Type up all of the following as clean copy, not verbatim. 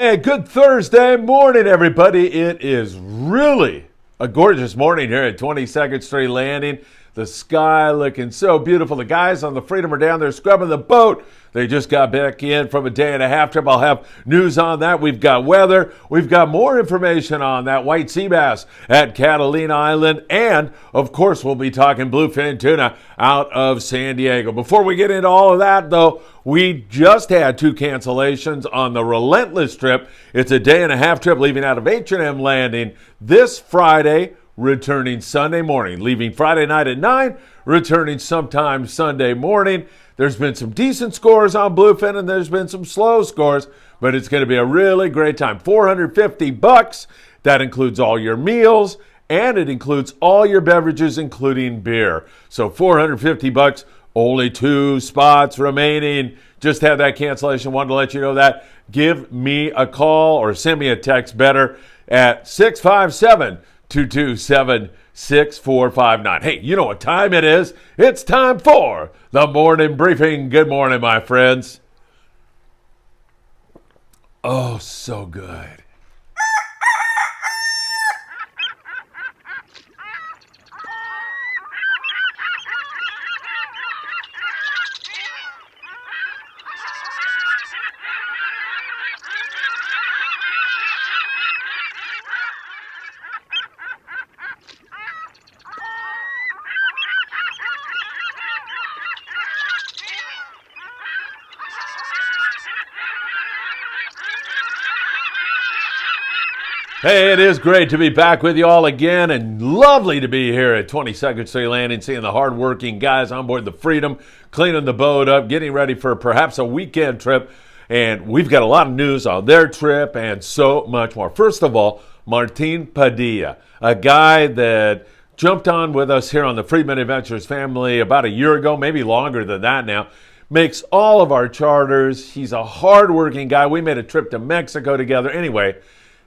Hey, good Thursday morning, everybody. It is really a gorgeous morning here at 22nd Street Landing. The sky looking so beautiful. The guys on the Freedom are down there scrubbing the boat. They just got back in from a day and a half trip. I'll have news on that. We've got weather. We've got more information on that white sea bass at Catalina Island. And, of course, we'll be talking bluefin tuna out of San Diego. Before we get into all of that, though, we just had two cancellations on the Relentless trip. It's a day and a half trip leaving out of H&M Landing this Friday, returning Sunday morning. Leaving Friday night at 9, returning sometime Sunday morning. There's been some decent scores on Bluefin and there's been some slow scores, but it's going to be a really great time. $450. That includes all your meals and it includes all your beverages, including beer. So $450. Only 2 spots remaining. Just had that cancellation. Wanted to let you know that. Give me a call or send me a text better at 657-227-6459. Hey, you know what time it is. It's time for the morning briefing. Good morning, my friends. Oh, so good. Hey, it is great to be back with you all again and lovely to be here at 22nd Street Landing, seeing the hardworking guys on board the Freedom, cleaning the boat up, getting ready for perhaps a weekend trip. And we've got a lot of news on their trip and so much more. First of all, Martin Padilla, a guy that jumped on with us here on the Friedman Adventures family about a year ago, maybe longer than that now. Makes all of our charters. He's a hardworking guy. We made a trip to Mexico together. Anyway,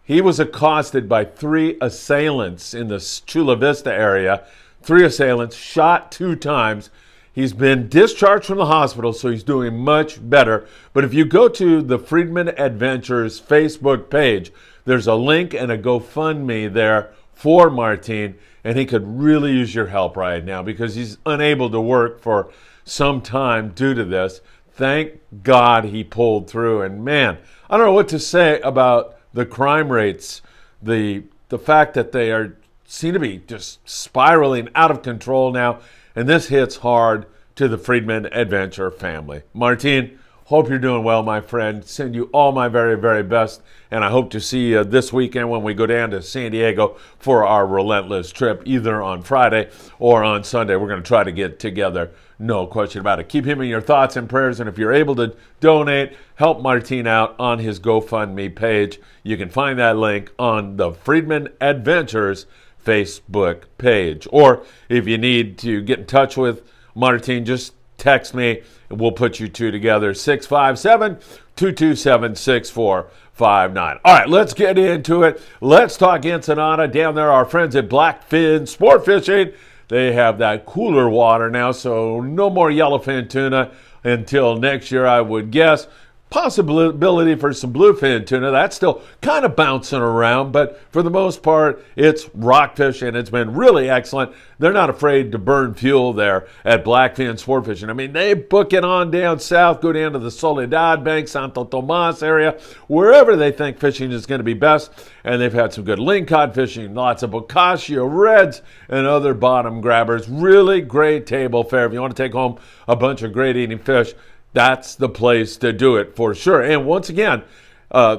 he was accosted by 3 assailants in the Chula Vista area. 3 assailants, shot 2 times. He's been discharged from the hospital, so he's doing much better. But if you go to the Friedman Adventures Facebook page, there's a link and a GoFundMe there for Martin, and he could really use your help right now because he's unable to work for some time due to this. Thank God he pulled through. And man, I don't know what to say about the crime rates, the fact that they seem to be just spiraling out of control now, and this hits hard to the Friedman Adventure family. Martin, hope you're doing well, my friend. Send you all my very, very best, and I hope to see you this weekend when we go down to San Diego for our Relentless trip, either on Friday or on Sunday. We're going to try to get together, no question about it. Keep him in your thoughts and prayers, and if you're able to donate, help Martin out on his GoFundMe page. You can find that link on the Friedman Adventures Facebook page. Or if you need to get in touch with Martin, just text me and we'll put you two together. 657-227-6459. All right, let's get into it. Let's talk Ensenada. Down there, our friends at Bluefin Sportfishing. They have that cooler water now, so no more yellowfin tuna until next year, I would guess. Possibility for some bluefin tuna. That's still kind of bouncing around, but for the most part, it's rockfish, and it's been really excellent. They're not afraid to burn fuel there at Bluefin Sportfishing. I mean, they book it on down south, go down to the Soledad Bank, Santo Tomas area, wherever they think fishing is going to be best, and they've had some good lingcod fishing, lots of boccaccio reds, and other bottom grabbers. Really great table fare. If you want to take home a bunch of great eating fish, that's the place to do it for sure. And once again,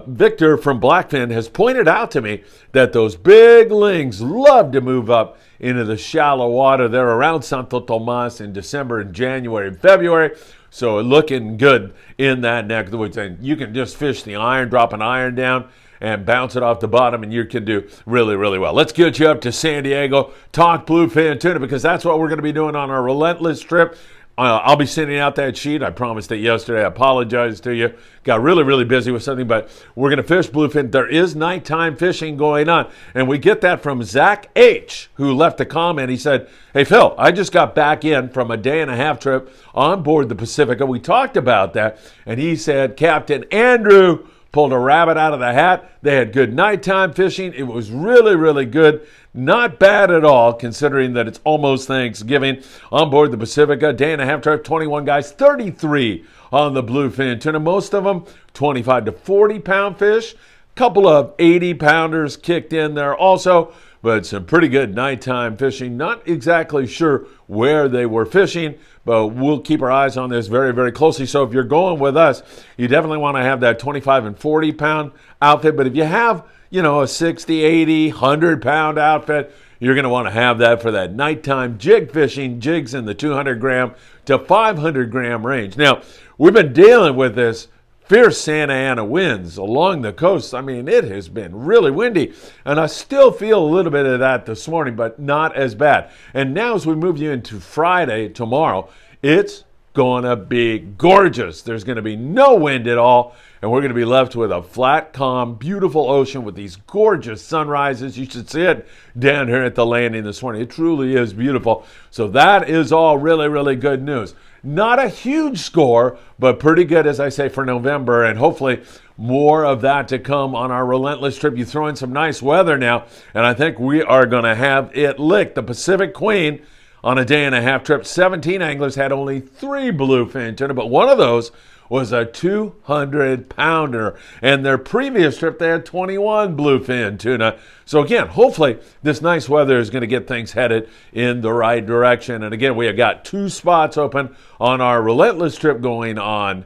Victor from Bluefin has pointed out to me that those big lings love to move up into the shallow water there around Santo Tomas in December and January and February. So looking good in that neck of the woods. And you can just fish the iron, drop an iron down and bounce it off the bottom, and you can do really, really well. Let's get you up to San Diego, talk bluefin tuna, because that's what we're going to be doing on our Relentless trip. I'll be sending out that sheet. I promised it yesterday. I apologize to you. Got really, really busy with something, but we're going to fish bluefin. There is nighttime fishing going on, and we get that from Zach H., who left a comment. He said, "Hey, Phil, I just got back in from a day and a half trip on board the Pacifica." We talked about that, and he said, "Captain Andrew pulled a rabbit out of the hat. They had good nighttime fishing. It was really, really good. Not bad at all, considering that it's almost Thanksgiving. On board the Pacifica, day and a half trip, 21 guys, 33 on the bluefin tuna. Most of them 25 to 40 pound fish. Couple of 80 pounders kicked in there also, but some pretty good nighttime fishing. Not exactly sure where they were fishing, but we'll keep our eyes on this very, very closely. So if you're going with us, you definitely want to have that 25 and 40 pound outfit. But if you have, a 60, 80, 100 pound outfit, you're going to want to have that for that nighttime jig fishing, jigs in the 200 gram to 500 gram range. Now, we've been dealing with this fierce Santa Ana winds along the coast. I mean, it has been really windy, and I still feel a little bit of that this morning, but not as bad. And now as we move you into Friday, tomorrow, it's going to be gorgeous. There's going to be no wind at all, and we're going to be left with a flat, calm, beautiful ocean with these gorgeous sunrises. You should see it down here at the landing this morning. It truly is beautiful. So that is all really, really good news. Not a huge score, but pretty good, as I say, for November, and hopefully more of that to come on our relentless trip. You throw in some nice weather now, and I think we are going to have it licked. The Pacific Queen, on a day and a half trip, 17 anglers had only 3 bluefin tuna, but one of those was a 200-pounder. And their previous trip, they had 21 bluefin tuna. So again, hopefully this nice weather is going to get things headed in the right direction. And again, we have got 2 spots open on our relentless trip going on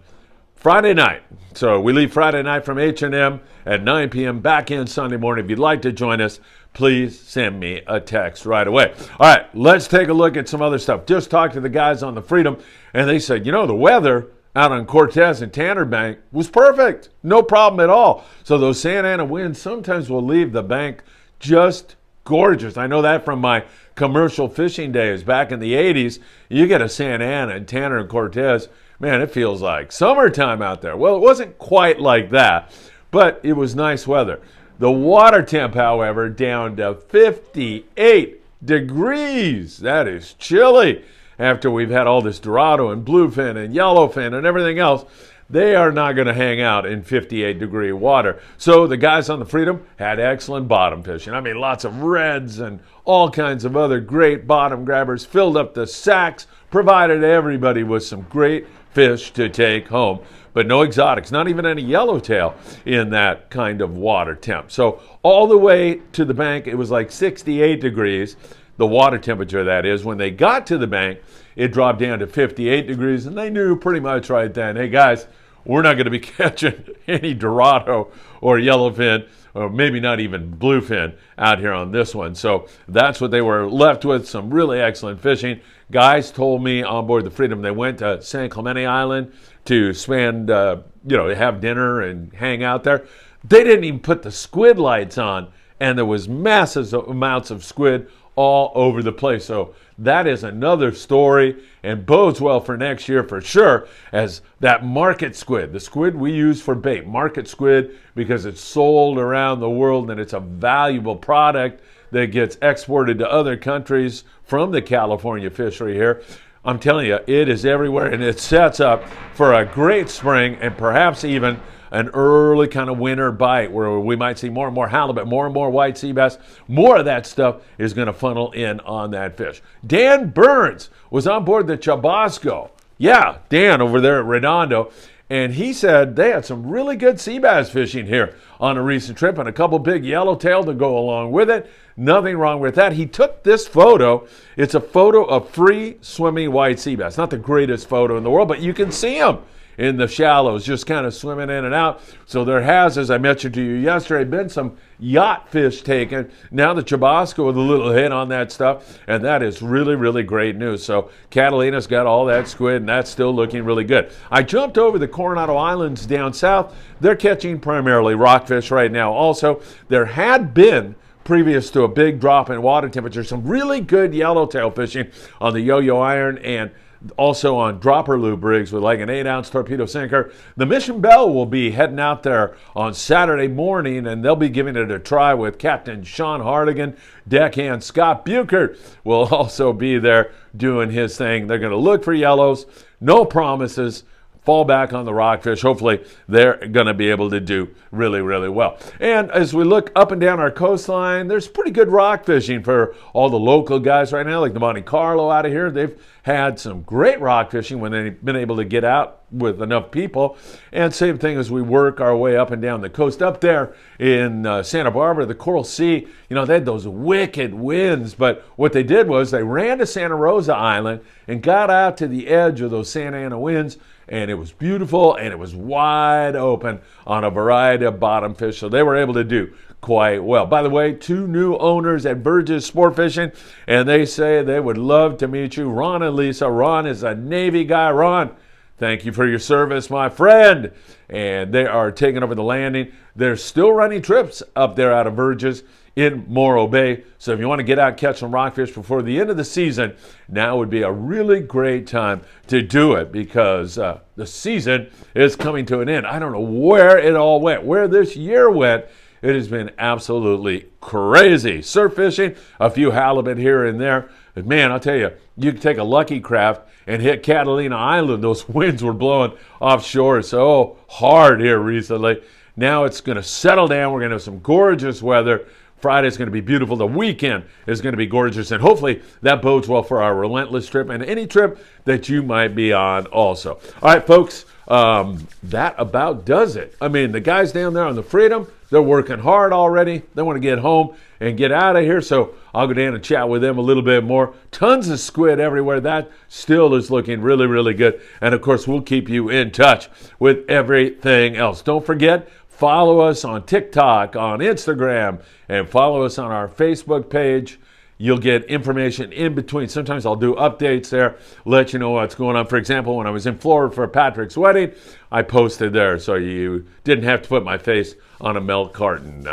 Friday night. So we leave Friday night from H&M at 9 p.m. back in Sunday morning. If you'd like to join us, please send me a text right away. All right, let's take a look at some other stuff. Just talked to the guys on the Freedom, and they said, the weather out on Cortez and Tanner Bank was perfect. No problem at all. So those Santa Ana winds sometimes will leave the bank just gorgeous. I know that from my commercial fishing days back in the 80s. You get a Santa Ana and Tanner and Cortez, man, it feels like summertime out there. Well, it wasn't quite like that, but it was nice weather. The water temp, however, down to 58 degrees. That is chilly. After we've had all this Dorado and Bluefin and Yellowfin and everything else, they are not going to hang out in 58-degree water. So the guys on the Freedom had excellent bottom fishing. I mean, lots of reds and all kinds of other great bottom grabbers, filled up the sacks, provided everybody with some great fish to take home. But no exotics, not even any yellowtail in that kind of water temp. So all the way to the bank, it was like 68 degrees. The water temperature, that is. When they got to the bank, it dropped down to 58 degrees, and they knew pretty much right then, hey guys, we're not going to be catching any Dorado or yellowfin, or maybe not even bluefin out here on this one. So that's what they were left with, some really excellent fishing. Guys told me on board the Freedom they went to San Clemente Island to spend, have dinner and hang out there. They didn't even put the squid lights on, and there was massive amounts of squid all over the place. So that is another story and bodes well for next year for sure, as that market squid, the squid we use for bait, market squid, because it's sold around the world and it's a valuable product that gets exported to other countries from the California fishery here. I'm telling you, it is everywhere, and it sets up for a great spring and perhaps even an early kind of winter bite where we might see more and more halibut, more and more white sea bass. More of that stuff is going to funnel in on that fish. Dan Burns was on board the Chubasco. Yeah, Dan over there at Redondo. And he said they had some really good sea bass fishing here on a recent trip and a couple big yellowtail to go along with it. Nothing wrong with that. He took this photo. It's a photo of free swimming white sea bass. Not the greatest photo in the world, but you can see them in the shallows, just kind of swimming in and out. So there has, as I mentioned to you yesterday, been some yacht fish taken. Now the Chubasco with a little hit on that stuff, and that is really, really great news. So Catalina's got all that squid, and that's still looking really good. I jumped over the Coronado Islands down south. They're catching primarily rockfish right now. Also, there had been, previous to a big drop in water temperature, some really good yellowtail fishing on the Yo-Yo Iron and also on dropper loop rigs with like an 8-ounce torpedo sinker. The Mission Belle will be heading out there on Saturday morning, and they'll be giving it a try with Captain Sean Hardigan. Deckhand Scott Buchert will also be there doing his thing. They're going to look for yellows. No promises. fall back on the rockfish. Hopefully, they're going to be able to do really, really well. And as we look up and down our coastline, there's pretty good rock fishing for all the local guys right now, like the Monte Carlo out of here. They've had some great rock fishing when they've been able to get out with enough people. And same thing as we work our way up and down the coast. Up there in Santa Barbara, the Coral Sea, they had those wicked winds. But what they did was they ran to Santa Rosa Island and got out to the edge of those Santa Ana winds. And it was beautiful, and it was wide open on a variety of bottom fish. So they were able to do quite well. By the way, 2 new owners at Burgess Sport Fishing, and they say they would love to meet you. Ron and Lisa. Ron is a Navy guy. Ron, thank you for your service, my friend. And they are taking over the landing. They're still running trips up there out of Burgess in Morro Bay. So if you want to get out, catch some rockfish before the end of the season, now would be a really great time to do it, because the season is coming to an end. I don't know where it all went, where this year went. It has been absolutely crazy. Surf fishing, a few halibut here and there. But man, I'll tell you, you can take a lucky craft and hit Catalina Island. Those winds were blowing offshore so hard here recently. Now it's going to settle down. We're going to have some gorgeous weather. Friday's going to be beautiful. The weekend is going to be gorgeous. And hopefully that bodes well for our Relentless trip and any trip that you might be on also. All right, folks, that about does it. I mean, the guys down there on the Freedom, they're working hard already. They want to get home and get out of here. So I'll go down and chat with them a little bit more. Tons of squid everywhere. That still is looking really, really good. And, of course, we'll keep you in touch with everything else. Don't forget, follow us on TikTok, on Instagram, and follow us on our Facebook page. You'll get information in between. Sometimes I'll do updates there, let you know what's going on. For example, when I was in Florida for Patrick's wedding, I posted there, so you didn't have to put my face on a milk carton.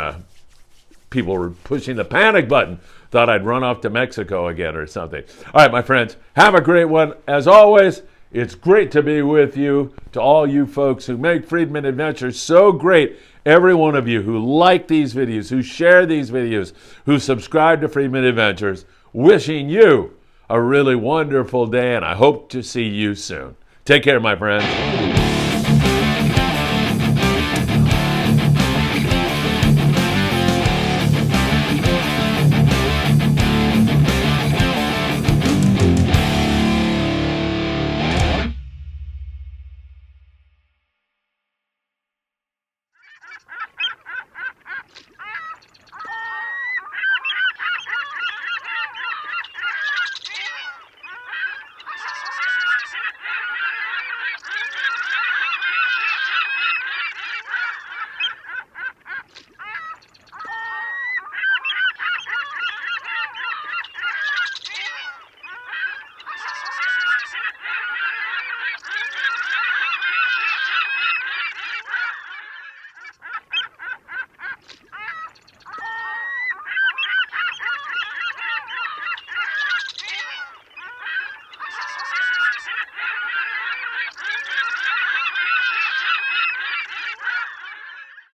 People were pushing the panic button, thought I'd run off to Mexico again or something. All right, my friends, have a great one. As always, it's great to be with you. To all you folks who make Friedman Adventures so great, every one of you who like these videos, who share these videos, who subscribe to Friedman Adventures, wishing you a really wonderful day, and I hope to see you soon. Take care, my friends.